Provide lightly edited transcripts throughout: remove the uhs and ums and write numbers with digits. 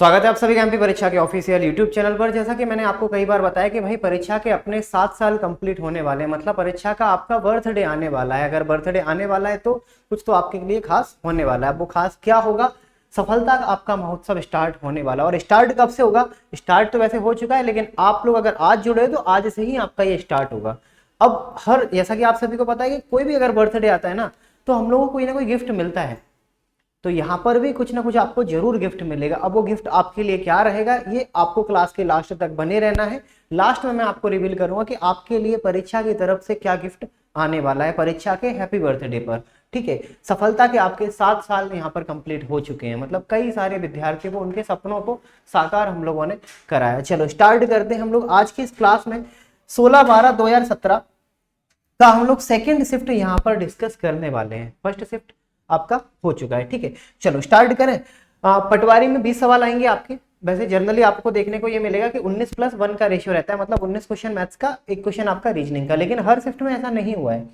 स्वागत है आप सभी का एमपी परीक्षा के ऑफिशियल यूट्यूब चैनल पर। जैसा कि मैंने आपको कई बार बताया कि भाई परीक्षा के अपने 7 साल कंप्लीट होने वाले हैं, मतलब परीक्षा का आपका बर्थडे आने वाला है। अगर बर्थडे आने वाला है तो कुछ तो आपके लिए खास होने वाला है। वो खास क्या होगा? सफलता का आपका महोत्सव स्टार्ट होने वाला है। और स्टार्ट कब से होगा? स्टार्ट तो वैसे हो चुका है, लेकिन आप लोग अगर आज जुड़े तो आज से ही आपका ये स्टार्ट होगा। अब हर जैसा कि आप सभी को पता है कि कोई भी अगर बर्थडे आता है ना तो हम लोगों को कोई ना कोई गिफ्ट मिलता है। तो यहाँ पर भी कुछ ना कुछ आपको जरूर गिफ्ट मिलेगा। अब वो गिफ्ट आपके लिए क्या रहेगा ये आपको क्लास के लास्ट तक बने रहना है। लास्ट में मैं आपको रिवील करूंगा कि आपके लिए परीक्षा की तरफ से क्या गिफ्ट आने वाला है परीक्षा के हैप्पी बर्थडे पर। ठीक है, सफलता के आपके 7 साल यहाँ पर कंप्लीट हो चुके हैं, मतलब कई सारे विद्यार्थियों को उनके सपनों को साकार हम लोगों ने कराया। चलो स्टार्ट करते हैं हम लोग आज की इस क्लास में। 16/12/2017 का हम लोग सेकेंड शिफ्ट यहाँ पर डिस्कस करने वाले हैं। फर्स्ट शिफ्ट आपका हो चुका है। ठीक है, चलो स्टार्ट करें। पटवारी में 20 सवाल आएंगे आपके। वैसे जनरली आपको देखने को ये मिलेगा कि 19+1 का रेशियो रहता है, मतलब 19 क्वेश्चन मैथ्स का, एक क्वेश्चन आपका रीजनिंग का। लेकिन हर शिफ्ट में ऐसा नहीं हुआ है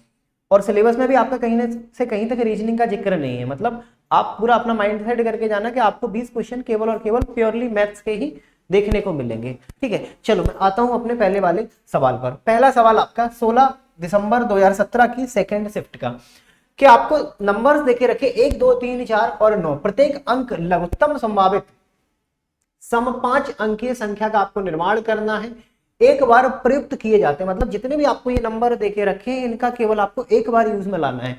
और सिलेबस में भी आपका कहीं से कहीं तक रीजनिंग का जिक्र नहीं है। मतलब आप पूरा अपना माइंड सेट करके जाना कि आपको 20 क्वेश्चन केवल और केवल प्योरली मैथ्स के ही देखने को मिलेंगे। ठीक है, चलो मैं आता हूं अपने पहले वाले सवाल पर। पहला सवाल आपका 16 दिसंबर 2017 की सेकेंड शिफ्ट का, कि आपको नंबर्स देके रखे 1, 2, 3, 4 और 9। प्रत्येक अंक लघुत्तम संभावित सम 5 अंकीय संख्या का आपको निर्माण करना है। एक बार प्रयुक्त किए जाते हैं, मतलब जितने भी आपको ये नंबर देके रखे हैं इनका केवल आपको एक बार यूज में लाना है।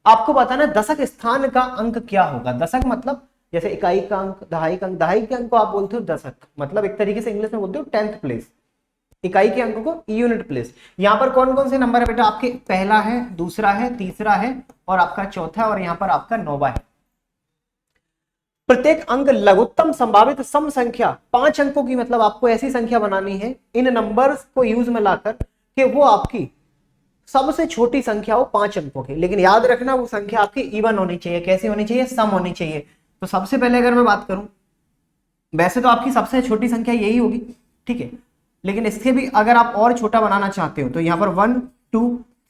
आपको बताना है दशक स्थान का अंक क्या होगा। दशक मतलब जैसे इकाई का अंक, दहाई का अंक, दहाई के अंक को आप बोलते हो दशक, मतलब एक तरीके से इंग्लिश में बोलते हो 10th प्लेस। इकाई के अंक को यूनिट प्लेस। यहां पर कौन कौन से नंबर है बेटा आपके? पहला है, दूसरा है, तीसरा है और आपका चौथा, और यहां पर आपका 9वां है। प्रत्येक अंक लघुत्तम संभावित सम संख्या 5 अंकों की, मतलब आपको ऐसी संख्या बनानी है इन नंबर्स को यूज में लाकर कि वो आपकी सबसे छोटी संख्या हो 5 अंकों की। लेकिन याद रखना वो संख्या आपकी इवन होनी चाहिए। कैसी होनी चाहिए? सम होनी चाहिए। तो सबसे पहले अगर मैं बात करूं, वैसे तो आपकी सबसे छोटी संख्या यही होगी, ठीक है, लेकिन इसके भी अगर आप और छोटा बनाना चाहते हो तो यहाँ पर 1 2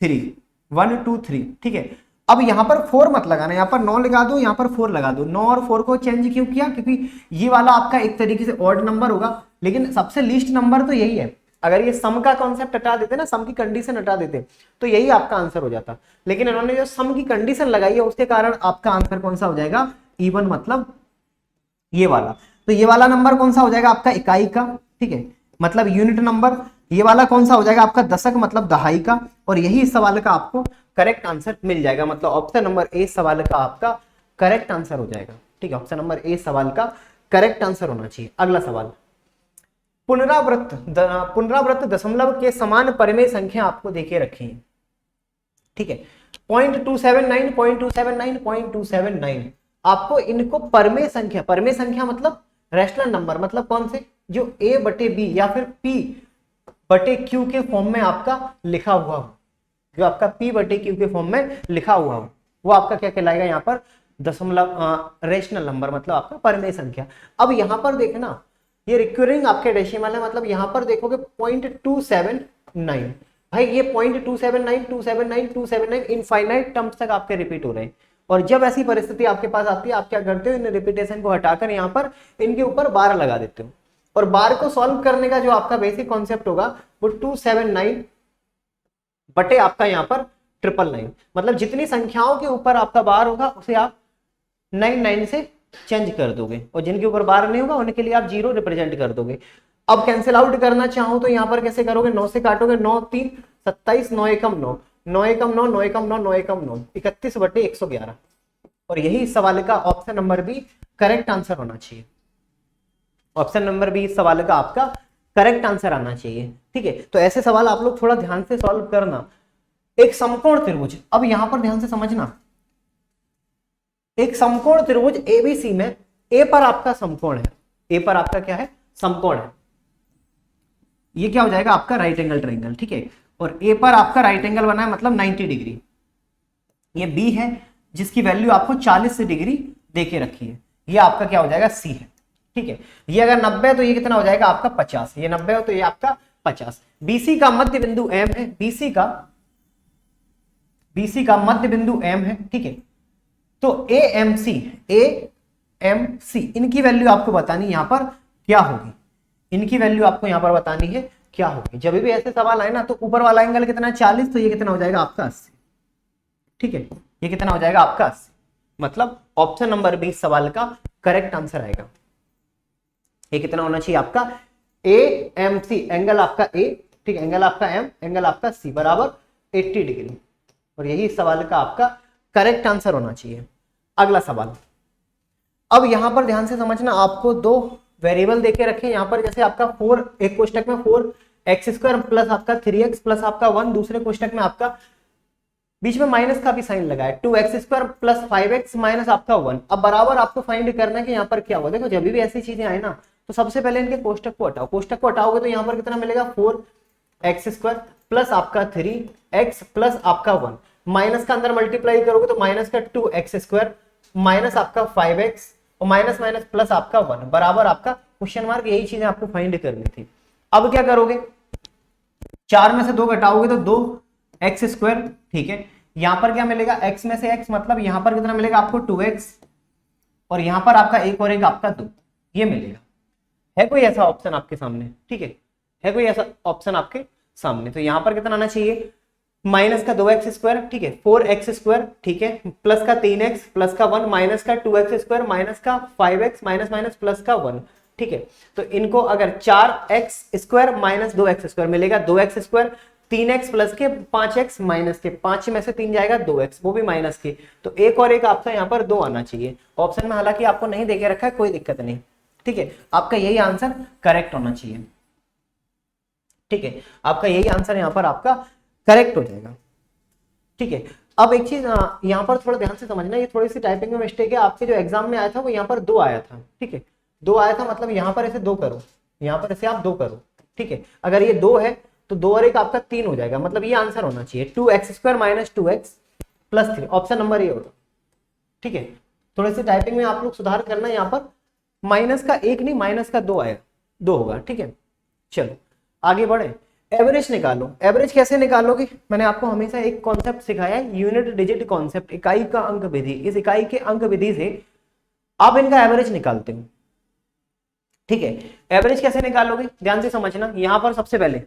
3 1 2 3, ठीक है। अब यहाँ पर 4 मत लगाना, यहाँ पर 9 लगा दो, यहाँ पर 4 लगा दो। 9 और 4 को चेंज क्यों किया? क्योंकि ये वाला आपका एक तरीके से ऑड नंबर होगा, लेकिन सबसे लीस्ट नंबर तो यही है। अगर ये सम का कॉन्सेप्ट हटा देते ना, सम की कंडीशन हटा देते तो यही आपका आंसर हो जाता। लेकिन इन्होंने जो सम की कंडीशन लगाई है उसके कारण आपका आंसर कौन सा हो जाएगा? इवन, मतलब ये वाला। तो ये वाला नंबर कौन सा हो जाएगा आपका? इकाई का, ठीक है, मतलब यूनिट नंबर। ये वाला कौन सा हो जाएगा आपका? दशक, मतलब दहाई का। और यही इस सवाल का आपको करेक्ट आंसर मिल जाएगा, मतलब ऑप्शन नंबर ए सवाल का आपका करेक्ट आंसर हो जाएगा। ठीक है, ऑप्शन नंबर ए सवाल का करेक्ट आंसर होना चाहिए। अगला सवाल, पुनरावृत्त दशमलव के समान परिमेय संख्या आपको देके रखी है। ठीक है, 0.279 0.279 0.279, आपको इनको परमेय संख्या मतलब रैशनल नंबर, मतलब कौन से? जो a/b या फिर p/q के फॉर्म में आपका लिखा हुआ हो, जो आपका p/q के फॉर्म में लिखा हुआ हो, वो आपका क्या कहलाएगा? यहाँ पर दशमलव रैशनल नंबर, मतलब आपका परमेय संख्या। अब यहाँ पर देखना ये रिक्यूरिंग आपके डेसिमल है, मतलब यहाँ पर देखोगे 0.279। भाई ये 0.279 279 279 इनफाइनाइट टर्म्स तक आपके रिपीट हो रहे हैं। और जब ऐसी परिस्थिति आपके पास आती है, आप क्या करते हो? इन रिपीटेशन को हटाकर यहाँ पर इनके ऊपर बार लगा देते हो। और बार को सॉल्व करने का जो आपका बेसिक कॉन्सेप्ट होगा वो 279 बटे आपका यहाँ पर 999, मतलब जितनी संख्याओं के ऊपर आपका बार होगा उसे आप 99 से चेंज कर दोगे, और जिनके ऊपर बार नहीं होगा उनके लिए आप 0 रिप्रेजेंट कर दोगे। अब कैंसिल आउट करना चाहो तो यहाँ पर कैसे करोगे? 9 से काटोगे, 9 3 27, 9 एकम 9, 9 एकम 9, 9 एकम 9, 9 एकम 9, 31/111। और यही इस सवाल का option number B correct answer होना चाहिए। ऑप्शन नंबर बी इस सवाल का आपका करेक्ट आंसर आना चाहिए। ठीक है, तो ऐसे सवाल आप लोग थोड़ा ध्यान से सॉल्व करना। एक समकोण त्रिभुज, अब यहां पर ध्यान से समझना, एक समकोण त्रिभुज एबीसी में ए पर आपका समकोण है, ए पर आपका क्या है? समकोण है। ये क्या हो जाएगा? आपका राइट एंगल ट्रायंगल। ठीक है, और ए पर आपका राइट एंगल बना है, मतलब 90 डिग्री। ये बी है जिसकी वैल्यू आपको 40 डिग्री देके रखी है, ये आपका क्या हो जाएगा? सी है। ठीक है, ये अगर 90 तो ये कितना हो जाएगा आपका? 50। ये 90 हो तो ये आपका 50। बीसी का मध्य बिंदु एम है, बीसी का मध्य बिंदु एम है। ठीक है, तो ए एम सी, इनकी वैल्यू आपको बतानी यहाँ पर क्या होगी, इनकी वैल्यू आपको यहाँ पर बतानी है क्या होगी। जब भी ऐसे सवाल आए ना तो ऊपर वाला एंगल कितना है 40, तो ये कितना हो जाएगा आपका 80। ठीक है, ये कितना हो जाएगा आपका 80, मतलब ऑप्शन नंबर 20 सवाल का करेक्ट आंसर आएगा। ये कितना होना चाहिए आपका ए एम सी, एंगल आपका ए, ठीक है, एंगल आपका एम, एंगल आपका सी बराबर 80 डिग्री, और यही सवाल का आपका करेक्ट आंसर होना चाहिए। अगला सवाल, अब यहां पर ध्यान से समझना, आपको दो वेरिएबल देके रखे यहां पर, जैसे आपका 4, एक कोष्टक में 4x² प्लस आपका 3x प्लस आपका 1, दूसरे कोष्टक में आपका बीच में माइनस का भी साइन लगा है 2x² प्लस 5x माइनस आपका 1। अब बराबर आपको फाइंड करना है कि यहाँ पर क्या हुआ। देखो जब भी ऐसी चीजें आए ना तो सबसे पहले इनके कोष्टक को हटाओ, कोष्टक को हटाओगे तो यहाँ पर कितना मिलेगा 4x² प्लस आपका 3x प्लस आपका 1, माइनस का अंदर मल्टीप्लाई करोगे तो माइनस का 2x² माइनस आपका 5x और माइनस माइनस प्लस आपका 1 बराबर आपका क्वेश्चन मार्क। यही चीजें आपको फाइंड करनी थी। अब क्या करोगे, 4 में से 2 घटाओगे तो 2x², ठीक है, यहां पर क्या मिलेगा x में से x, मतलब यहां पर कितना मिलेगा आपको 2x, और यहां पर आपका एक और एक आपका 2, ये मिलेगा। है कोई ऐसा ऑप्शन आपके सामने, ठीक है कोई ऐसा ऑप्शन आपके सामने, तो यहां पर कितना आना चाहिए माइनस का 2x², ठीक है, 4x², ठीक है, प्लस का 3x प्लस का 1 माइनस का 2x² माइनस का 5x माइनस माइनस प्लस का 1, ठीक है। तो इनको अगर 4x² माइनस 2x² मिलेगा, 2x², 3x प्लस के 5x माइनस के, 5 में से 3 जाएगा 2x, वो भी माइनस के, तो एक और एक आपका यहाँ पर 2 आना चाहिए ऑप्शन में। हालांकि आपको नहीं देके रखा है, कोई दिक्कत नहीं, ठीक है, आपका यही आंसर करेक्ट होना चाहिए, ठीक है, आपका यही आंसर यहाँ पर आपका करेक्ट हो जाएगा, ठीक है। अब एक चीज यहाँ पर थोड़ा ध्यान से समझना, ये थोड़ी सी टाइपिंग में मिस्टेक है, आपके जो एग्जाम में आया था वो यहाँ पर 2 आया था, ठीक है, 2 आया था, मतलब यहाँ पर ऐसे 2 करो, यहाँ पर ऐसे आप 2 करो, ठीक है, अगर ये 2 है तो 2 और 1 आपका 3 हो जाएगा, मतलब ये आंसर होना चाहिए 2x² minus 2x plus 3, option number ये होगा, ठीक है। थोड़ी सी टाइपिंग में आप लोग सुधार करना, यहाँ पर माइनस का 1 नहीं माइनस का 2 आएगा, 2 होगा, ठीक है। चलो आगे बढ़े, एवरेज निकालो। एवरेज कैसे निकालोगे, मैंने आपको हमेशा एक कॉन्सेप्ट सिखाया है, यूनिट डिजिट कॉन्सेप्ट, इकाई का अंक विधि। इस इकाई के अंक विधि से आप इनका एवरेज निकालते हो, ठीक है। एवरेज कैसे निकालोगे ध्यान से समझना, यहां पर सबसे पहले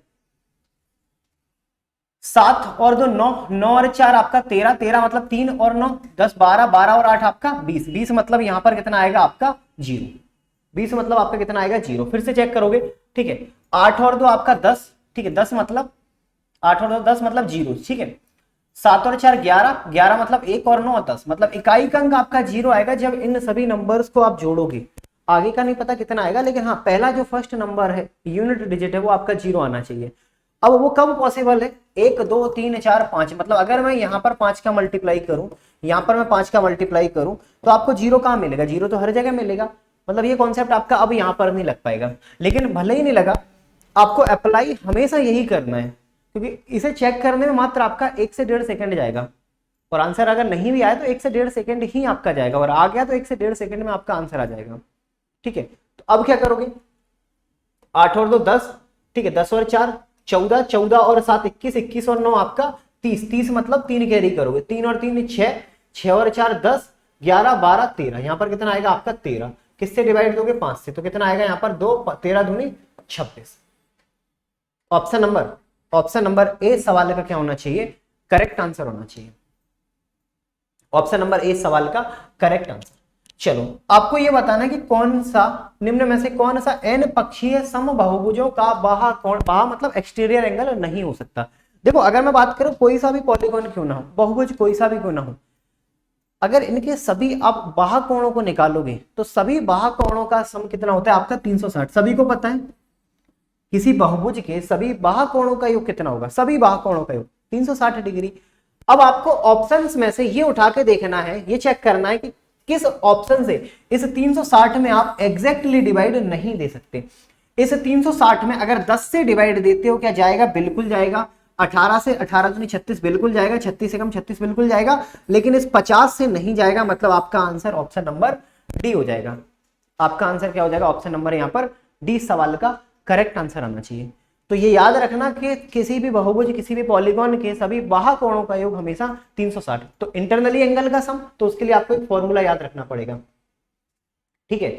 7 और 2 9, 9 और 4 आपका 13, 13 मतलब 3 और 9 10, 12, 12 और 8 आपका 20, 20 मतलब यहां पर कितना आएगा आपका 0, 20 मतलब आपका कितना आएगा 0। फिर से चेक करोगे, ठीक है, 8 और 2 आपका 10, ठीक है, 10 मतलब 8 और 2 10 मतलब 0, ठीक है, 7 और 4 11, 11 मतलब 1 और 9 10, मतलब इकाई का अंक आपका 0 आएगा जब इन सभी नंबर्स को आप जोड़ोगे। आगे का नहीं पता कितना आएगा, लेकिन हाँ पहला जो फर्स्ट नंबर है यूनिट डिजिट है वो आपका 0 आना चाहिए। अब वो कब पॉसिबल है, 1 2 3 4 5, मतलब अगर मैं यहाँ पर 5 का मल्टीप्लाई करूं, यहाँ पर मैं 5 का मल्टीप्लाई करूं तो आपको 0 कहाँ मिलेगा, 0 तो हर जगह मिलेगा, मतलब ये कॉन्सेप्ट आपका अब यहाँ पर नहीं लग पाएगा। लेकिन भले ही नहीं लगा, आपको अप्लाई हमेशा यही करना है, क्योंकि इसे चेक करने में मात्र आपका 1 से 1.5 सेकंड जाएगा, और आंसर अगर नहीं भी आया तो 1 से 1.5 सेकंड ही आपका जाएगा, और आ गया तो 1 से 1.5 सेकंड में आपका आंसर आ जाएगा, ठीक है। तो अब क्या करोगे, 8 और 2 10, ठीक है, 10 और 4 14, 14 और 7 21, 21 और 9 आपका 30, 30 मतलब 3 कैरी करोगे, 3 और 3 6, 6 और 4 10, 11 12 13, यहाँ पर कितना आएगा आपका 13, किससे डिवाइड दोगे 5 से, तो कितना आएगा यहाँ पर 2, 13 दूनी 26। ऑप्शन नंबर ए सवाल का क्या होना चाहिए, करेक्ट आंसर होना चाहिए, ऑप्शन नंबर ए सवाल का करेक्ट आंसर। चलो आपको यह बताना है कि कौन सा निम्न में से कौन सा n पक्षीय समबाहुभुजों का बाहा कोण, बाहा मतलब एक्सटीरियर एंगल नहीं हो सकता। देखो अगर मैं बात करूं कोई सा भी पॉलीगॉन क्यों ना हो, बहुभुज कोई सा भी क्यों ना हो, अगर इनके सभी आप बाहा कोणों को निकालोगे तो सभी बाहा कोणों का सम कितना होता है आपका 360, सभी को पता है। किसी बहुभुज के सभी बाहा कोणों का योग कितना होगा, सभी बाहा कोणों का योग 360 डिग्री। अब आपको ऑप्शंस में से ये उठा के देखना है, ये चेक करना है कि किस ऑप्शन से इस 360 में आप एग्जैक्टली डिवाइड नहीं दे सकते। इस 360 में अगर 10 से डिवाइड देते हो क्या जाएगा, बिल्कुल जाएगा। 18 से 18 दूनी 36 बिल्कुल जाएगा, 36 से कम 36 बिल्कुल जाएगा, लेकिन इस 50 से नहीं जाएगा, मतलब आपका आंसर ऑप्शन नंबर डी हो जाएगा। आपका आंसर क्या हो जाएगा, ऑप्शन नंबर यहाँ पर डी सवाल का करेक्ट आंसर आना चाहिए। तो ये याद रखना कि किसी भी बहुभुज किसी भी पॉलीगॉन के सभी बाहा कोणों का योग हमेशा 360। तो इंटरनली एंगल का सम, तो उसके लिए आपको एक फॉर्मूला याद रखना पड़ेगा। ठीक है,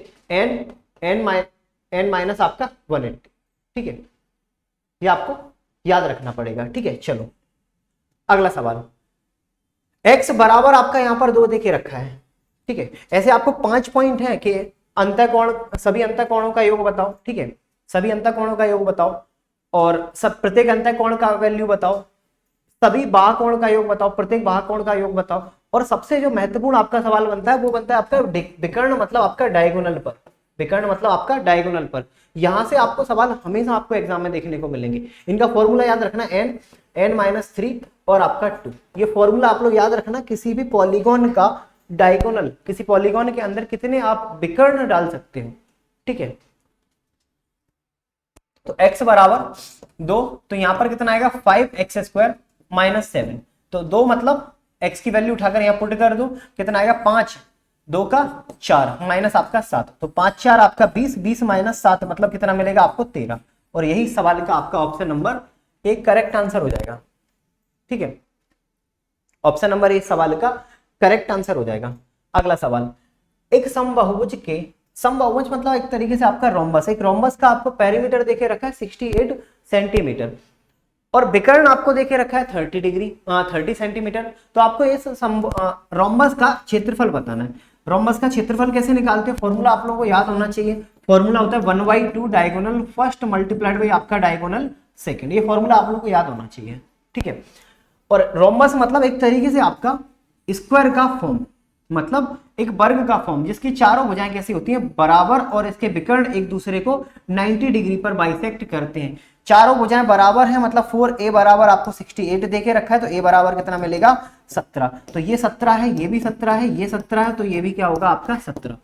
n माइनस आपका 180, ठीक है, ये आपको याद रखना पड़ेगा। ठीक है, चलो अगला सवाल, x बराबर आपका यहां पर 2 देके रखा है। ठीक है, ऐसे आपको 5 पॉइंट है कि अंतःकोण, सभी अंतःकोणों का योग बताओ। ठीक है, सभी अंतःकोणों का योग बताओ और सब प्रत्येक अंतःकोण का वैल्यू बताओ, सभी बाह्यकोण का योग बताओ, प्रत्येक बाह्यकोण का योग बताओ, और सबसे जो महत्वपूर्ण आपका सवाल बनता है वो बनता है आपका विकर्ण मतलब आपका डायगोनल पर, विकर्ण मतलब आपका डायगोनल पर। यहां से आपको सवाल हमेशा आपको एग्जाम में देखने को मिलेंगे। इनका फॉर्मूला याद रखना n-3 और आपका 2, ये फॉर्मूला आप लोग याद रखना। किसी भी पॉलीगॉन का डायगोनल, किसी पॉलीगॉन के अंदर कितने आप विकर्ण डाल सकते हो। ठीक है, तो x बराबर 2, तो यहां पर कितना आएगा 5x² माइनस 7, तो 2 मतलब x की वैल्यू उठाकर यहां पुट कर दो, कितना आएगा 5, 2 का 4 माइनस आपका 7, तो 5 4 आपका 20, 20 माइनस 7 मतलब कितना मिलेगा आपको 13, और यही सवाल का आपका ऑप्शन नंबर 1 करेक्ट आंसर हो जाएगा। ठीक है, ऑप्शन नंबर 1 सवाल का करेक्ट आंसर हो जाएगा। अगला सवाल, एक समबाहुभुज के, समबाहुभुज मतलब एक तरीके से आपका रोम्बस, एक रोम्बस का आपको पेरीमीटर देके रखा है 68 सेंटीमीटर और विकर्ण आपको देके रखा है 30 डिग्री 30 सेंटीमीटर, तो आपको इस रोम्बस का क्षेत्रफल बताना है। रोम्बस का क्षेत्रफल कैसे निकालते हैं, फॉर्मूला आप लोगों को याद होना चाहिए। फॉर्मूला होता है 1/2 डायगोनल फर्स्ट मल्टीप्लाइड बाई आपका डायगोनल सेकंड, ये फॉर्मूला आप लोगों को याद होना चाहिए। ठीक है, और रोम्बस मतलब एक तरीके से आपका स्क्वायर का फॉर्म, मतलब एक वर्ग का फॉर्म जिसकी चारों भुजाएं कैसी होती हैं बराबर, और इसके विकर्ण एक दूसरे को 90 डिग्री पर बाइसेक्ट करते हैं। चारों भुजाएं बराबर हैं, मतलब 4a बराबर आपको 68 देके रखा है, तो a बराबर कितना मिलेगा 17, तो ये 17 है, ये भी 17 है, ये 17 है, तो ये भी क्या होगा आपका 17।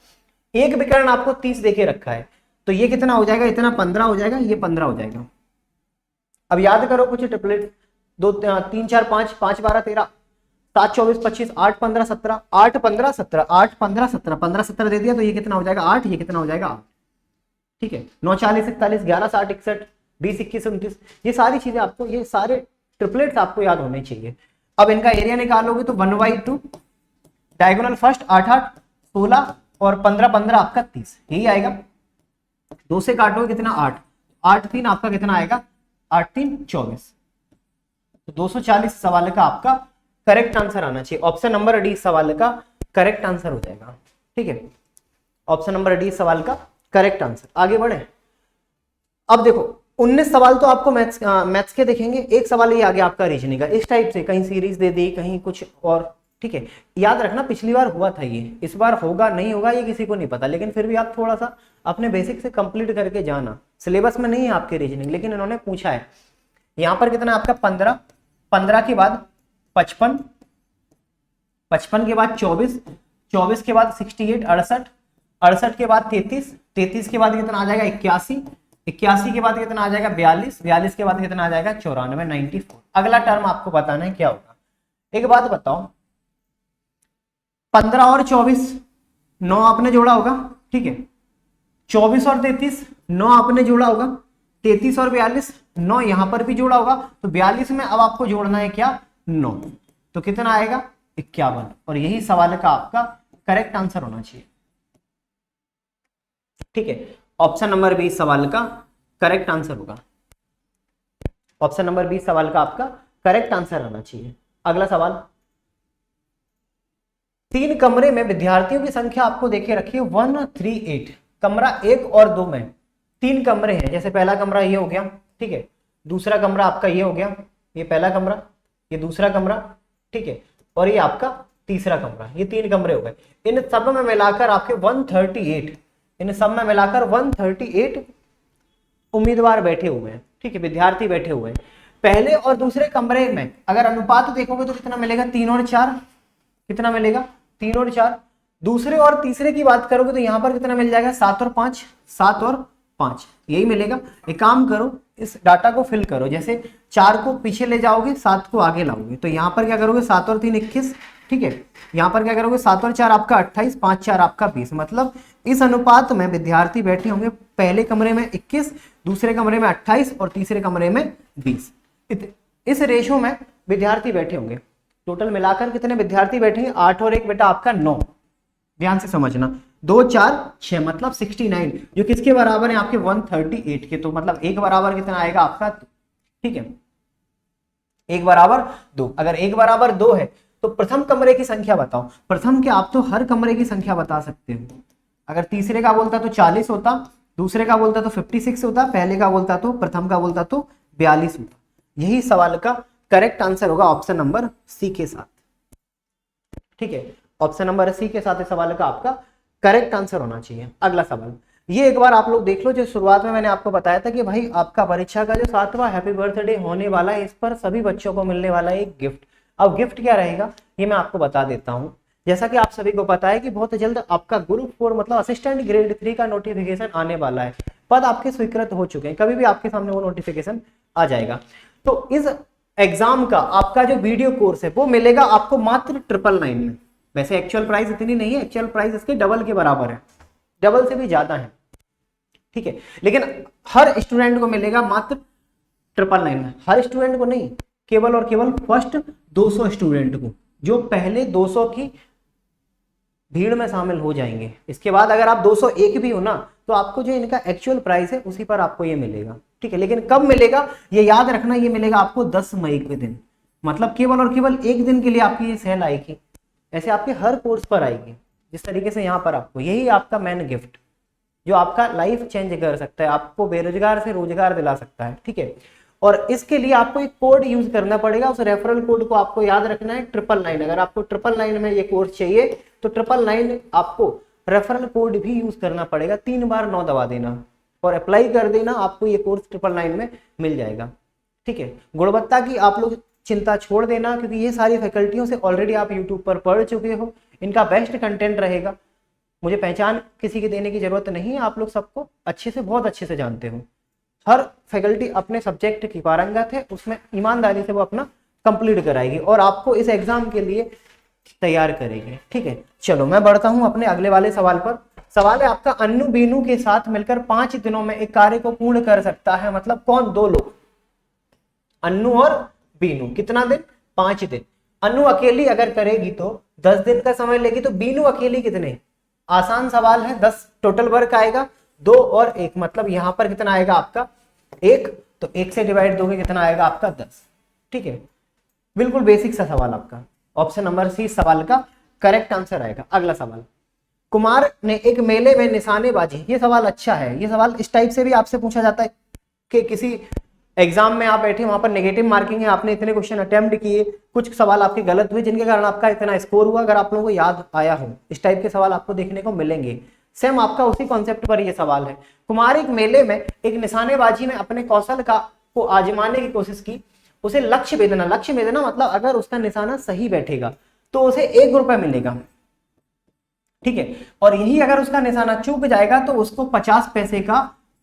एक विकर्ण आपको 30 देके रखा है, तो ये कितना हो जाएगा, इतना 15 हो जाएगा, ये 15 हो जाएगा। अब याद करो कुछ ट्रिपलेट, 2 3 4 5 5 12 13 7 24 25 8 15 17 8 15 17 8 15 17 15 17 दे दिया, तो ये कितना हो जाएगा 8, ये कितना हो जाएगा 8। ठीक है, 9 40 41 11 60 61 20 21 29, ये सारी चीजें आपको, ये सारे ट्रिपलेट्स आपको याद होने चाहिए। अब इनका एरिया निकालोगे तो 1/2 डायगोनल फर्स्ट 8 8 16 और 15 15 आपका 30, यही आएगा। 2 से काटोगे कितना 8 8 3 आपका कितना आएगा 8 3 24, तो 240 सवाल का आपका करेक्ट आंसर आना चाहिए। ऑप्शन नंबर डी सवाल का करेक्ट आंसर हो जाएगा। ठीक है, ऑप्शन नंबर डी सवाल का करेक्ट आंसर। आगे बढ़े, अब देखो 19 सवाल तो आपको मैथ्स के देखेंगे, एक सवाल ये आ गया आपका रीजनिंग का, इस टाइप से कहीं सीरीज दे दी कहीं कुछ और। ठीक है, याद रखना पिछली बार हुआ था ये, इस बार होगा नहीं होगा ये किसी को नहीं पता, लेकिन फिर भी आप थोड़ा सा अपने बेसिक से कंप्लीट करके जाना। सिलेबस में नहीं है आपके रीजनिंग, लेकिन इन्होंने पूछा है। यहां पर कितना आपका 15, 15 के बाद 55, 55 के बाद 24, 24 के बाद 68 68, 68 के बाद 33, 33 के बाद कितना आ जाएगा 81, 81 के बाद कितना आ जाएगा 42, 42 के बाद कितना आ जाएगा 94 94। अगला टर्म आपको बताना है क्या होगा। एक बात बताओ, 15 और 24 9 आपने जोड़ा होगा, ठीक है, 24 और 33 9 आपने जोड़ा होगा, 33 और 42 9 यहां पर भी जोड़ा होगा, तो 42 में अब आपको जोड़ना है क्या 9, तो कितना आएगा 51, और यही सवाल का आपका करेक्ट आंसर होना चाहिए। ठीक है, ऑप्शन नंबर 20 सवाल का करेक्ट आंसर होगा। ऑप्शन नंबर 20 सवाल का आपका करेक्ट आंसर आना चाहिए। अगला सवाल, 3 कमरे में विद्यार्थियों की संख्या आपको देखे रखिए 138, कमरा 1 और 2 में 3 कमरे हैं। जैसे पहला कमरा ये हो गया, ठीक है, दूसरा कमरा आपका ये हो गया, ये पहला कमरा, ये दूसरा कमरा, ठीक है, और ये आपका तीसरा कमरा, ये 3 कमरे हो गए। इन सब में मिलाकर आपके 138, इन सब में मिलाकर 138 उम्मीदवार बैठे हुए हैं, ठीक है, विद्यार्थी बैठे हुए हैं। पहले और दूसरे कमरे में अगर अनुपात देखोगे तो कितना मिलेगा 3 और 4, कितना मिलेगा 3 और 4। दूसरे और तीसरे की बात करोगे तो यहां पर कितना मिल जाएगा 7 और 5, 7 और 5 यही मिलेगा। एक काम करो, इस डाटा को फिल करो, जैसे 4 को पीछे ले जाओगे 7 को आगे लाओगे, तो यहां पर क्या करोगे 7 और 3 21, ठीक है, यहां पर क्या करोगे 7 और 4 आपका 28, 5 4 आपका 20, मतलब इस अनुपात में विद्यार्थी बैठे होंगे पहले कमरे में 21, दूसरे कमरे में 28 और तीसरे कमरे में 20। इस रेशो में विद्यार्थी बैठे होंगे। टोटल मिलाकर कितने विद्यार्थी बैठे हैं 8 और 1 बेटा आपका 9, ध्यान से समझना, 2 4 6 मतलब 69, जो किसके बराबर है आपके 138 के। तो मतलब एक बराबर कितना आएगा आपका, ठीक है, एक बराबर 2। अगर एक बराबर 2 है तो प्रथम कमरे की संख्या बताओ। प्रथम के आप तो हर कमरे की संख्या बता सकते हो। अगर तीसरे का बोलता तो 40 होता, दूसरे का बोलता तो 56 होता, पहले का बोलता तो, प्रथम का बोलता तो 42 होता। यही सवाल का करेक्ट आंसर होगा ऑप्शन नंबर सी के साथ, ठीक है। ऑप्शन नंबर सी के साथ इस सवाल का आपका करेक्ट आंसर होना चाहिए। अगला सवाल, ये एक बार आप लोग देख लो, जो शुरुआत में मैंने आपको बताया था कि भाई आपका परीक्षा का जो 7वां हैप्पी बर्थडे होने वाला है, इस पर सभी बच्चों को मिलने वाला है एक गिफ्ट। अब गिफ्ट क्या रहेगा ये मैं आपको बता देता हूं। जैसा कि आप सभी को पता है कि बहुत जल्द आपका ग्रुप 4 मतलब असिस्टेंट ग्रेड 3 का नोटिफिकेशन आने वाला है। पद आपके स्वीकृत हो चुके हैं, कभी भी आपके सामने वो नोटिफिकेशन आ जाएगा। तो इस एग्जाम का आपका जो वीडियो कोर्स है वो मिलेगा आपको मात्र 999 में। वैसे एक्चुअल प्राइस इतनी नहीं है, एक्चुअल प्राइस इसके डबल के बराबर है, डबल से भी ज्यादा है, ठीक है। लेकिन हर स्टूडेंट को मिलेगा मात्र 999 में। हर स्टूडेंट को नहीं, केवल और केवल फर्स्ट 200 स्टूडेंट को, जो पहले 200 की भीड़ में शामिल हो जाएंगे। इसके बाद अगर आप 201 भी हो ना, तो आपको जो इनका एक्चुअल प्राइस है उसी पर आपको ये मिलेगा, ठीक है। लेकिन कब मिलेगा ये याद रखना, ये मिलेगा आपको 10 मई के दिन, मतलब केवल और केवल एक दिन के लिए आपकी ये सेल आएगी। ऐसे आपके हर कोर्स पर आएगी, जिस तरीके से यहाँ पर आपको, यही आपका मेन गिफ्ट जो आपका लाइफ चेंज कर सकता है, आपको बेरोजगार से रोजगार दिला सकता है, ठीक है। और इसके लिए आपको एक कोड यूज करना पड़ेगा, उस रेफरल कोड को आपको याद रखना है 999। अगर आपको 999 में ये कोर्स चाहिए तो 999 आपको रेफरल कोड भी यूज करना पड़ेगा। 3 बार 9 दबा देना और अप्लाई कर देना, आपको ये कोर्स 999 में मिल जाएगा, ठीक है। गुणवत्ता की आप लोग चिंता छोड़ देना, क्योंकि ये सारी फैकल्टियों से ऑलरेडी आप यूट्यूब पर पढ़ चुके हो, इनका बेस्ट कंटेंट रहेगा। मुझे पहचान किसी की देने की जरूरत नहीं है, आप लोग सबको अच्छे से, बहुत अच्छे से जानते हो। हर फैकल्टी अपने सब्जेक्ट की पारंगत है, उसमें ईमानदारी से वो अपना कंप्लीट कराएगी और आपको इस एग्जाम के लिए तैयार करेगी, ठीक है। चलो मैं बढ़ता हूं अपने अगले वाले सवाल पर। सवाल है आपका, अन्नू बीनू के साथ मिलकर 5 दिनों में एक कार्य को पूर्ण कर सकता है, मतलब कौन? 2 लोग, अन्नू और बीनू। कितना दिन? 5 दिन। अन्नू अकेली अगर करेगी तो 10 दिन का समय लेगी, तो बीनू अकेली कितने? आसान सवाल है, 10 टोटल वर्क आएगा, 2 और 1 मतलब यहां पर कितना आएगा आपका 1, तो 1 से डिवाइड दोगे कितना आएगा आपका 10, ठीक है। बिल्कुल बेसिक सा सवाल आपका, ऑप्शन नंबर सी सवाल का करेक्ट आंसर आएगा। अगला सवाल, कुमार ने एक मेले में निशानेबाजी, ये सवाल अच्छा है, ये सवाल इस टाइप से भी आपसे पूछा जाता है कि किसी एग्जाम में आप बैठे, वहां पर नेगेटिव मार्किंग है, आपने इतने क्वेश्चन अटेम्प्ट किए, कुछ सवाल आपके गलत हुए जिनके कारण आपका इतना स्कोर हुआ, अगर आप लोगों को याद आया हो, इस टाइप के सवाल आपको देखने को मिलेंगे। सेम आपका उसी कॉन्सेप्ट पर ये सवाल है। कुमार एक मेले में एक निशानेबाजी में अपने कौशल को आजमाने की कोशिश की, उसे लक्ष्य भेदना, लक्ष्य भेदना मतलब अगर उसका निशाना सही बैठेगा तो उसे 1 रुपए मिलेगा, ठीक है। और यही अगर उसका निशाना चूक जाएगा तो उसको 50 पैसे का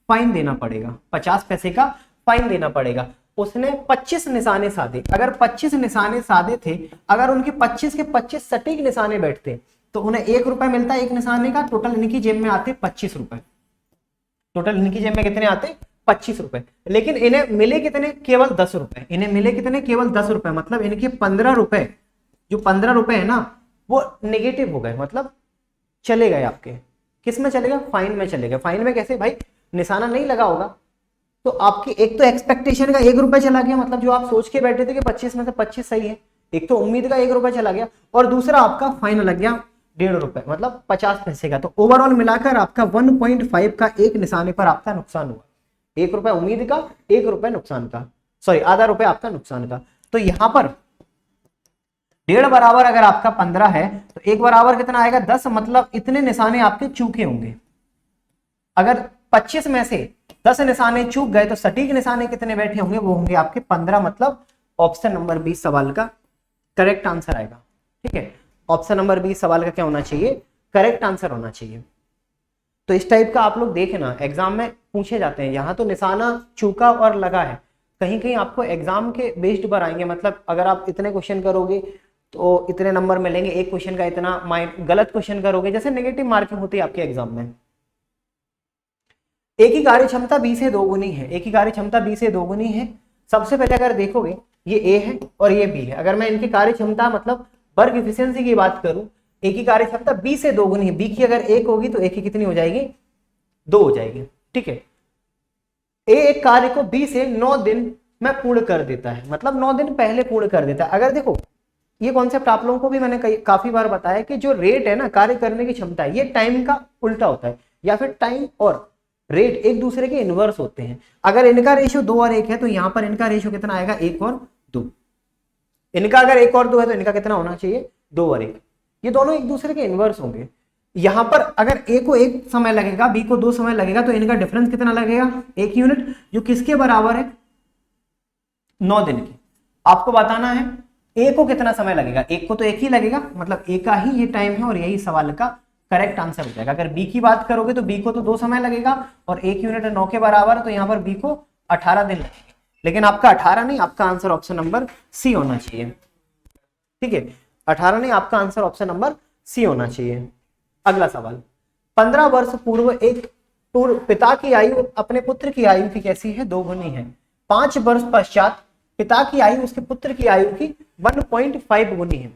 फाइन देना पड़ेगा, 50 पैसे का फाइन देना पड़ेगा। उसने 25 निशाने साधे, अगर 25 निशाने साधे थे, अगर उनके 25 के 25 सटीक निशाने बैठते तो उन्हें 1 रुपए मिलता है एक निशाने का। टोटल इनकी जेब में आते 25 रुपए, टोटल इनकी जेब में कितने आते? 25 रुपए। लेकिन इन्हें मिले कितने? केवल 10 रुपए। इन्हें मिले कितने? केवल 10 रुपए। मतलब इनके 15 रुपए, जो 15 रुपए है ना, वो नेगेटिव हो गए, मतलब चले गए आपके। किस में चले गए? फाइन में चले गए। फाइन में कैसे भाई? निशाना नहीं लगा होगा तो आपकी एक तो एक्सपेक्टेशन का 1 रुपए चला गया, मतलब जो आप सोच के बैठे थे कि 25 में से 25 सही है, एक तो उम्मीद का 1 रुपए चला गया, और दूसरा आपका फाइन लग गया 1.5 रुपए, मतलब 50 पैसे का। तो ओवरऑल मिलाकर आपका 1.5 का एक निशाने पर आपका नुकसान हुआ। 1 रुपए उम्मीद का, 1 रुपए नुकसान का, सॉरी आधा रुपए आपका नुकसान का। तो यहां पर 1.5 बराबर अगर आपका 15 है तो 1 बराबर कितना आएगा? 10, मतलब इतने निशाने आपके चूके होंगे। अगर 25 में से 10 निशाने चूक गए तो सटीक निशाने कितने बैठे होंगे? वो होंगे आपके 15, मतलब ऑप्शन नंबर 20 सवाल का करेक्ट आंसर आएगा, ठीक है। ऑप्शन नंबर 20 सवाल का क्या होना चाहिए? करेक्ट आंसर होना चाहिए। तो इस टाइप का आप लोग देखना, एग्जाम में पूछे जाते हैं। यहाँ तो निशाना चूका और लगा है, कहीं कहीं आपको एग्जाम के बेस्ड पर आएंगे, मतलब अगर आप इतने क्वेश्चन करोगे तो इतने नंबर मिलेंगे, एक क्वेश्चन का इतना, गलत क्वेश्चन करोगे, जैसे नेगेटिव मार्किंग होती है आपके एग्जाम में। एक ही कार्य क्षमता 20 से 2 गुनी है, एक ही कार्य क्षमता 20 से 2 गुनी है। सबसे पहले अगर देखोगे ये ए है और ये बी है। अगर मैं इनकी कार्य क्षमता मतलब वर्क एफिशिएंसी की बात करूं, ए की कार्य क्षमता बी से 2 गुनी है। बी की अगर 1 होगी तो ए की कितनी हो जाएगी, 2 हो जाएगी। ठीक है, ए एक कार्य को बी से 9 दिन में पूर्ण कर देता है, मतलब 9 दिन पहले पूर्ण कर देता है। अगर देखो ये कॉन्सेप्ट आप लोगों को भी मैंने काफी बार बताया कि जो रेट है ना, कार्य करने की क्षमता है, ये टाइम का उल्टा होता है, या फिर टाइम और रेट एक दूसरे के इनवर्स होते हैं। अगर इनका रेशियो 2 और 1 है तो यहाँ पर इनका रेशियो कितना आएगा, 1 और 2। इनका अगर 1 और 2 है तो इनका कितना होना चाहिए, 2 और 1। ये दोनों एक दूसरे के इनवर्स होंगे। यहां पर अगर ए को 1 समय लगेगा, बी को 2 समय लगेगा, तो इनका डिफरेंस कितना लगेगा, 1 यूनिट, जो किसके बराबर है, 9 दिन की। आपको बताना है ए को कितना समय लगेगा, एक को तो 1 ही लगेगा, मतलब ए का ही ये टाइम है और यही सवाल का करेक्ट आंसर हो जाएगा। अगर बी की बात करोगे तो बी को तो 2 समय लगेगा और 1 यूनिट 9 के बराबर, तो यहाँ पर बी को 18 दिन लगेंगे। लेकिन आपका 18 नहीं, आपका आंसर ऑप्शन नंबर सी होना चाहिए। ठीक है, 18 नहीं, आपका आंसर ऑप्शन नंबर सी होना चाहिए। अगला सवाल, 15 वर्ष पूर्व एक पिता की आयु अपने पुत्र की आयु की कैसी है, 2 गुनी है। 5 वर्ष पश्चात पिता की आयु उसके पुत्र की आयु की 1.5 गुनी है।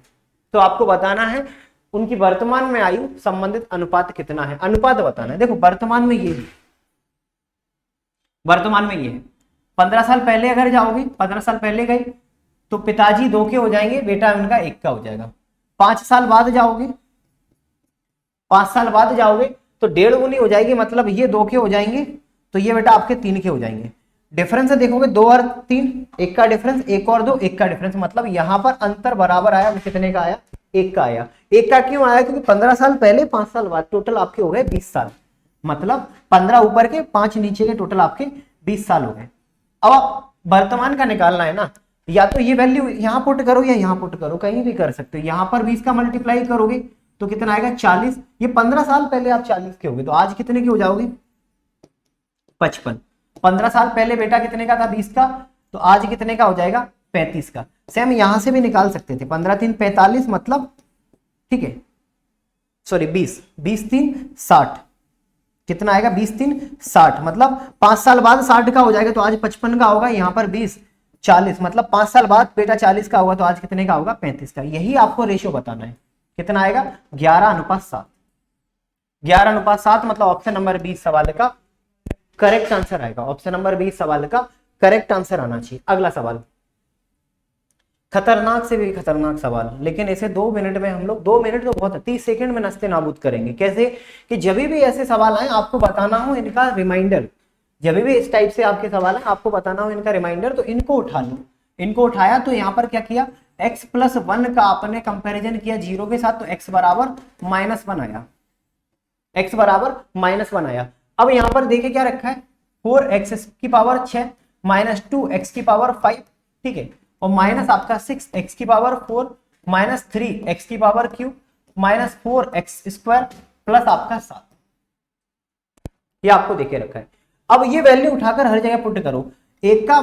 तो आपको बताना है उनकी वर्तमान में आयु संबंधित अनुपात कितना है, अनुपात बताना है। देखो वर्तमान में ये है, वर्तमान में ये है। 15 साल पहले अगर जाओगे, 15 साल पहले गए तो पिताजी 2 के हो जाएंगे, बेटा उनका 1 का हो जाएगा। 5 साल बाद जाओगे, 5 साल बाद जाओगे तो 1.5 गुनी हो जाएगी, मतलब ये 2 के हो जाएंगे तो ये बेटा आपके 3 के हो जाएंगे। डिफरेंस देखोगे 2 और 3, 1 का डिफरेंस, 1 और 2, 1 का डिफरेंस, मतलब यहां पर अंतर बराबर आया। वो कितने का आया, 1 का आया। 1 का क्यों आया, क्योंकि 15 साल पहले 5 साल बाद, टोटल आपके हो गए 20 साल, मतलब 15 ऊपर के 5 नीचे के, टोटल आपके 20 साल हो गए। अब आप वर्तमान का निकालना है ना, या तो ये वैल्यू यहां पुट करो या यहां पुट करो, कहीं भी कर सकते हो। यहां पर 20 का मल्टीप्लाई करोगे तो कितना आएगा, 40। ये 15 साल पहले आप 40 के हो गए, तो आज कितने के हो जाओगे, 55। 15 साल पहले बेटा कितने का था, 20 का, तो आज कितने का हो जाएगा, 35 का। सेम यहां से भी निकाल सकते थे, 15 3 45, मतलब ठीक है, सॉरी 20, 20 3 60, कितना आएगा, 20 3 60, मतलब 5 साल बाद 60 का हो जाएगा, तो आज 55 का होगा। यहाँ पर 20 40, मतलब 5 साल बाद बेटा 40 का होगा, तो आज कितने का होगा, 35 का। यही आपको रेशियो बताना है, कितना आएगा, 11:7। 11:7, मतलब ऑप्शन नंबर 20 सवाल का करेक्ट आंसर आएगा। ऑप्शन नंबर 20 सवाल का करेक्ट आंसर आना चाहिए। अगला सवाल, खतरनाक से भी खतरनाक सवाल, लेकिन इसे 2 मिनट में हम लोग, 2 मिनट तो बहुत है, 30 सेकंड में नस्ते नाबूद करेंगे। कैसे, कि जब भी ऐसे सवाल आए आपको बताना हो इनका रिमाइंडर। जब भी इस टाइप से आपके सवाल है आपको बताना हो इनका रिमाइंडर, तो इनको उठा लो। इनको उठाया तो यहाँ पर क्या किया, x+1 का आपने कंपैरिजन किया 0 के साथ, तो x बराबर -1 आया, x बराबर -1 आया। अब यहाँ पर देखिए क्या रखा है, 4x की पावर 6 -2x की पावर 5, ठीक है, और माइनस आपका 6x की पावर 4 -3x की पावर क्यूब -4x² प्लस आपका 7, ये आपको देखे रखा है। अब ये वैल्यू उठाकर हर जगह पुट करो। 1 का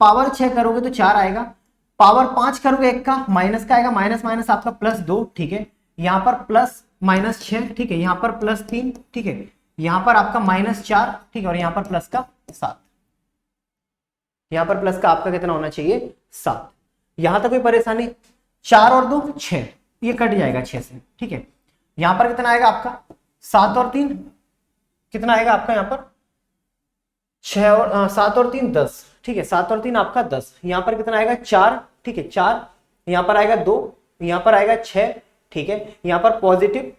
पावर 6 करोगे तो 4 आएगा, पावर 5 करोगे 1 का, माइनस का आएगा, माइनस माइनस आपका +2, ठीक है, यहाँ पर +-6, ठीक है, यहाँ पर +3, ठीक है, यहाँ पर आपका -4, ठीक है, और यहाँ पर प्लस का 7, यहाँ पर प्लस का आपका कितना होना चाहिए, 7। यहां तक कोई परेशानी, 4 और 2 6, ये कट जाएगा 6 से, ठीक है। यहां पर कितना आएगा आपका, 7 और 3 कितना आएगा आपका, यहाँ पर 7 और 3 10, ठीक है, 7 और 3 आपका 10। यहाँ पर कितना आएगा, 4, ठीक है, 4, यहाँ पर आएगा 2, यहाँ पर आएगा 6, ठीक है, यहाँ पर पॉजिटिव,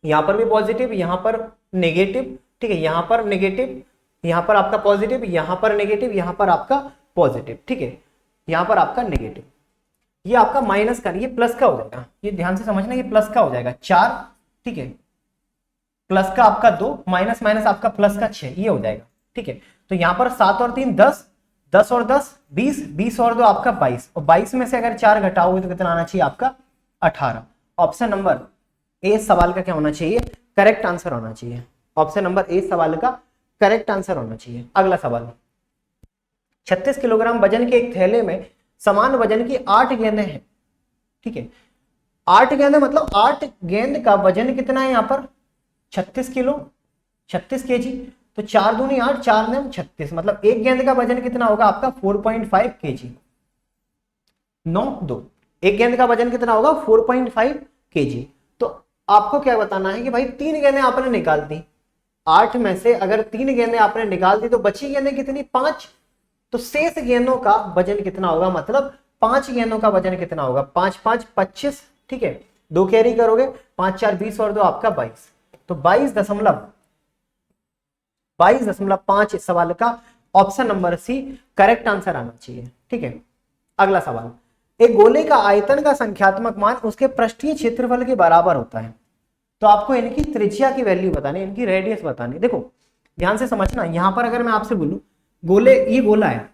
यहाँ पर भी पॉजिटिव, यहाँ पर नेगेटिव, ठीक है, यहाँ पर नेगेटिव, यहाँ पर आपका पॉजिटिव, यहाँ पर नेगेटिव, यहाँ पर आपका पॉजिटिव, ठीक है, यहाँ पर आपका नेगेटिव। ये आपका माइनस का, ये प्लस का हो जाएगा, ये ध्यान से समझना, ये प्लस का हो जाएगा 4, ठीक है, प्लस का आपका 2, माइनस माइनस आपका प्लस का 6, ये हो जाएगा, ठीक है। तो यहाँ पर 7 और 3 10, 10 और 10 20, 20 और 2 आपका 22, और 22 में से अगर 4 घटाओगे तो कितना आना चाहिए आपका, 18। ऑप्शन नंबर ए सवाल का क्या होना चाहिए, करेक्ट आंसर होना चाहिए। ऑप्शन नंबर ए सवाल का करेक्ट आंसर होना चाहिए। अगला सवाल, 36 किलोग्राम वजन के एक थैले में समान वजन की 8 गेंदें हैं, ठीक है, 8 गेंदें, मतलब 8 गेंद का वजन कितना है यहाँ पर, 36 किलो, 36 केजी, तो 4 दूनी 8, 4 9 36, मतलब एक गेंद का वजन कितना होगा आपका 4.5 केजी। 9 2, एक गेंद का वजन कितना होगा 4.5 kg। तो आपको क्या बताना है कि भाई 3 गेंदें आपने निकाल दी, 8 में से अगर 3 गेंदें आपने निकाल दी तो बची गेंदें कितनी, 5। तो शेष गेंदों का वजन कितना होगा, मतलब 5 गेंदों का वजन कितना होगा, 5 5 25, ठीक है, 2 कैरी करोगे, 5 4 20 और 2 आपका 22, तो 22.5 इस सवाल का option number C correct answer आना चाहिए। ठीक है, अगला सवाल, एक गोले का आयतन का संख्यात्मक मान उसके पृष्ठीय क्षेत्रफल के बराबर होता है, तो आपको इनकी त्रिज्या की वैल्यू बतानी, इनकी रेडियस बतानी। देखो ध्यान से समझना, यहां पर अगर मैं आपसे बोलूं गोले, ये गोला है,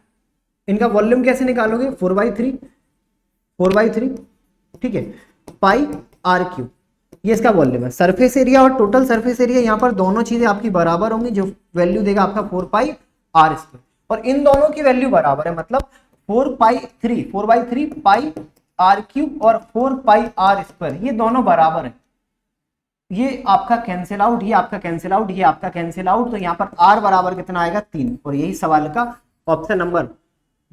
इनका वॉल्यूम कैसे निकालोगे, 4/3, ठीक है, पाई आर क्यूब, ये इसका वॉल्यूम है। सरफेस एरिया और टोटल सरफेस एरिया, यहाँ पर दोनों चीजें आपकी बराबर होंगी, जो वैल्यू देगा आपका 4πr², और इन दोनों की वैल्यू बराबर है, मतलब 4/3 पाई आर क्यूब और 4πr², ये दोनों बराबर है। ये आपका कैंसिल आउट, ये आपका कैंसिल आउट, ये आपका कैंसिल आउट, तो यहाँ पर r बराबर कितना आएगा, 3, और यही सवाल का ऑप्शन नंबर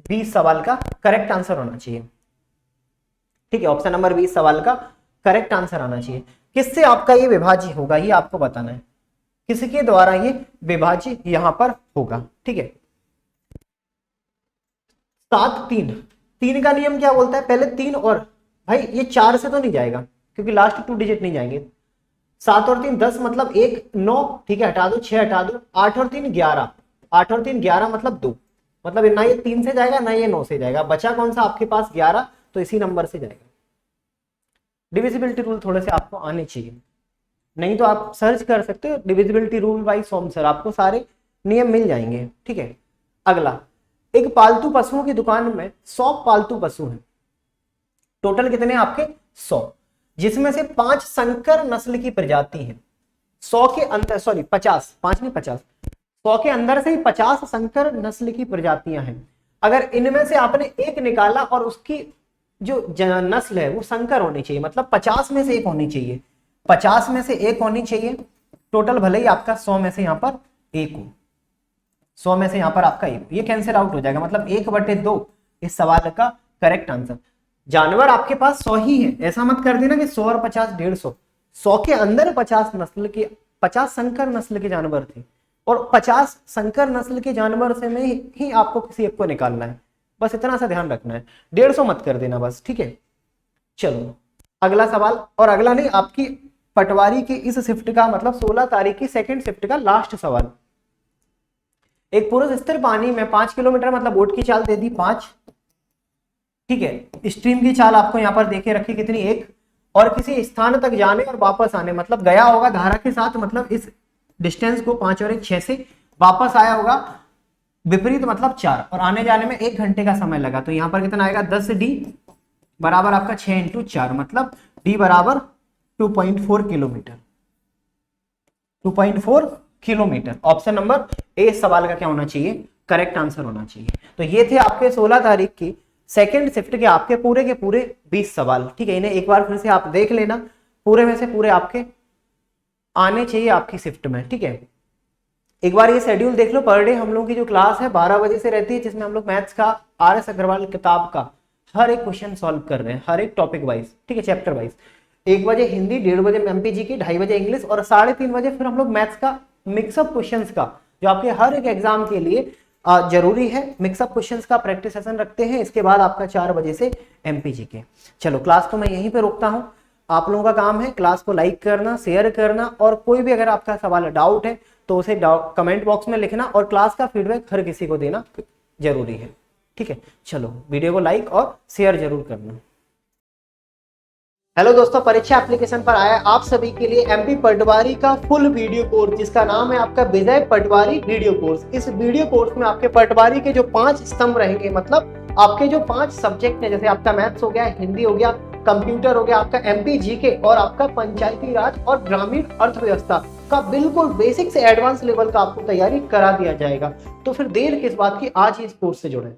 20 सवाल का करेक्ट आंसर होना चाहिए। ठीक है, ऑप्शन नंबर 20 सवाल का करेक्ट आंसर आना चाहिए। किससे आपका ये विभाज्य होगा, ये आपको बताना है, किसके द्वारा ये विभाज्य यहां पर होगा। ठीक है, 7 3 का नियम क्या बोलता है, पहले 3 और भाई ये 4 से तो नहीं जाएगा क्योंकि लास्ट 2 डिजिट नहीं जाएंगे, 7 और 3 10 मतलब 1 9, ठीक है, हटा दो, 6 हटा दो, 8 और 3 11, 8 और 3 11 मतलब 2, मतलब ना ये 3 से जाएगा ना ये 9 से जाएगा, बचा कौन सा आपके पास 11, तो इसी नंबर से जाएगा। डिविजिबिलिटी रूल थोड़े से आपको आने चाहिए, नहीं तो आप सर्च कर सकते हो डिविजिबिलिटी रूल बाय सोमसर, आपको सारे नियम मिल जाएंगे। ठीक है, अगला, एक पालतू पशुओं की दुकान में 100 पालतू पशु हैं, टोटल कितने आपके 100, जिसमें से 5 संकर नस्ल की प्रजाति है। 100 के अंदर, सॉरी 50, 5 नहीं 50, 100 के अंदर से ही 50 संकर नस्ल की प्रजातियां हैं। अगर इनमें से आपने एक निकाला और उसकी जो नस्ल है वो संकर होनी चाहिए, मतलब 50 में से एक होनी चाहिए, 50 में से एक होनी चाहिए, टोटल भले ही आपका 100 में से यहाँ पर एक हो, 100 में से यहाँ पर आपका एक, ये कैंसिल आउट हो जाएगा, मतलब 1/2 इस सवाल का करेक्ट आंसर। जानवर आपके पास 100 ही है, ऐसा मत कर देना कि 100 और 50 150, 100 के अंदर 50 संकर नस्ल के जानवर थे, और 50 संकर नस्ल के जानवर से में ही आपको किसी एक को निकालना है, बस इतना सा ध्यान रखना है, 150 मत कर देना बस। ठीक है, चलो अगला सवाल, और अगला नहीं, आपकी पटवारी की इस शिफ्ट का, मतलब 16 तारीख की सेकंड शिफ्ट का लास्ट सवाल। एक पुरुष स्थिर पानी में 5 किलोमीटर, मतलब बोट की चाल दे दी 5, ठीक है, स्ट्रीम की चाल आपको यहाँ पर देखे रखी कितनी 1, और किसी स्थान तक जाने और वापस आने, मतलब गया होगा धारा के साथ, मतलब इस डिस्टेंस को 5 और 1 6 से, वापस आया होगा विपरीत मतलब 4, और आने जाने में 1 घंटे का समय लगा, तो यहाँ पर कितना आएगा 10D बराबर आपका 6 × 4, मतलब D बराबर 2.4 kilometre, 2.4 kilometre. Option number A सवाल का क्या होना चाहिए, करेक्ट आंसर होना चाहिए। तो ये थे आपके 16 तारीख की सेकेंड शिफ्ट के आपके पूरे के पूरे 20 सवाल। ठीक है, इन्हें एक बार फिर से आप देख लेना, पूरे में से पूरे आपके आने चाहिए आपकी शिफ्ट में। ठीक है, एक बार ये शेड्यूल देख लो, पर डे हम लोग की जो क्लास है 12 बजे से रहती है, जिसमें हम लोग मैथ्स का RS अग्रवाल किताब का हर एक क्वेश्चन सॉल्व कर रहे हैं, हर एक टॉपिक वाइज, ठीक है, चैप्टर वाइज। 1 बजे हिंदी, 1:30 बजे MPG की, 2:30 बजे इंग्लिश, और 3:30 बजे फिर हम लोग मैथ्स का मिक्सअप क्वेश्चंस का, जो आपके हर एक एग्जाम के लिए जरूरी है, मिक्सअप क्वेश्चंस का प्रैक्टिस सेशन रखते हैं। इसके बाद आपका 4 बजे से MPG के। चलो क्लास तो मैं यहीं पे रोकता हूँ, आप लोगों का काम है क्लास को लाइक करना, शेयर करना, और कोई भी अगर आपका सवाल डाउट है तो उसे कमेंट बॉक्स में लिखना, और क्लास का फीडबैक हर किसी को देना जरूरी है। ठीक है, चलो वीडियो को लाइक और शेयर जरूर करना। हेलो दोस्तों, परीक्षा एप्लीकेशन पर आया आप सभी के लिए MP पटवारी का फुल वीडियो कोर्स, जिसका नाम है आपका विजय पटवारी वीडियो कोर्स। इस वीडियो कोर्स में आपके पटवारी के जो 5 स्तंभ रहेंगे, मतलब आपके जो 5 सब्जेक्ट हैं, जैसे आपका मैथ्स हो गया, हिंदी हो गया, कंप्यूटर हो गया, आपका MPG के, और आपका पंचायती राज और ग्रामीण अर्थव्यवस्था का बिल्कुल बेसिक से एडवांस लेवल का आपको तैयारी करा दिया जाएगा। तो फिर देर किस बात की, आज ही इस कोर्स से जुड़े।